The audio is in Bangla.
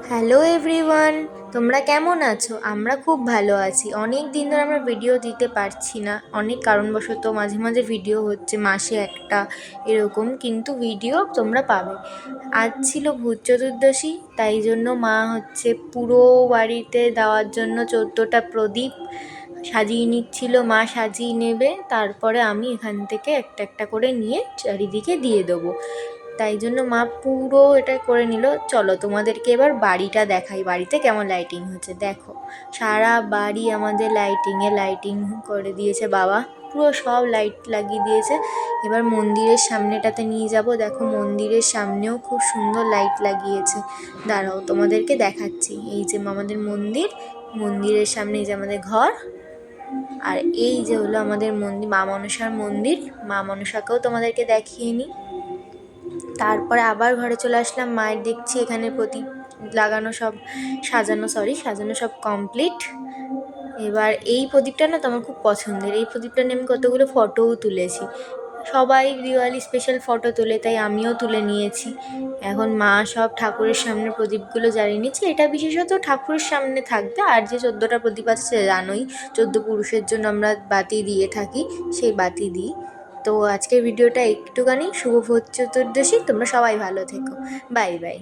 হ্যালো এভরিওয়ান, তোমরা কেমন আছো? আমরা খুব ভালো আছি। অনেক দিন ধরে আমরা ভিডিও দিতে পারছি না, অনেক কারণবশত। মাঝে মাঝে ভিডিও হচ্ছে, মাসে একটা এরকম, কিন্তু ভিডিও তোমরা পাবে। আজ ছিল ভূত চতুর্দশী, তাই জন্য মা হচ্ছে পুরো বাড়িতে দেওয়ার জন্য 14টা প্রদীপ সাজিয়ে নিচ্ছিল। মা সাজিয়ে নেবে, তারপরে আমি এখান থেকে একটা একটা করে নিয়ে চারিদিকে দিয়ে দেবো। তাই জন্য মা পুরো এটা করে নিল। চলো তোমাদেরকে এবার বাড়িটা দেখাই, বাড়িতে কেমন লাইটিং হচ্ছে। দেখো, সারা বাড়ি আমাদের লাইটিং করে দিয়েছে বাবা, পুরো সব লাইট লাগিয়ে দিয়েছে। এবার মন্দিরের সামনেটাতে নিয়ে যাব। দেখো, মন্দিরের সামনেও খুব সুন্দর লাইট লাগিয়েছে। দাঁড়াও, তোমাদেরকে দেখাচ্ছি। এই যে আমাদের মন্দির, মন্দিরের সামনে এই যে আমাদের ঘর, আর এই যে হলো আমাদের মন্দির, মা মনসার মন্দির। মা মনসাকেও তোমাদেরকে দেখিয়ে নিই। তারপরে আবার ঘরে চলে আসলাম। মায়ের দেখছি এখানে প্রদীপ লাগানো সব সাজানো সব কমপ্লিট। এবার এই প্রদীপটা না তো আমার খুব পছন্দের। এই প্রদীপটা নিয়ে আমি কতগুলো ফটোও তুলেছি। সবাই দিওয়ালি স্পেশাল ফটো তোলে, তাই আমিও তুলে নিয়েছি। এখন মা সব ঠাকুরের সামনে প্রদীপগুলো জ্বালিয়ে নিচ্ছে। এটা বিশেষত ঠাকুরের সামনে থাকবে, আর যে 14টা প্রদীপ আছে সে জানোই, 14 পুরুষের জন্য আমরা বাতি দিয়ে থাকি, সেই বাতি দিই। তো আজকের ভিডিওটা একটুখানি। শুভ ভূত চতুর্দশী, তোমরা সবাই ভালো থেকো। Bye bye.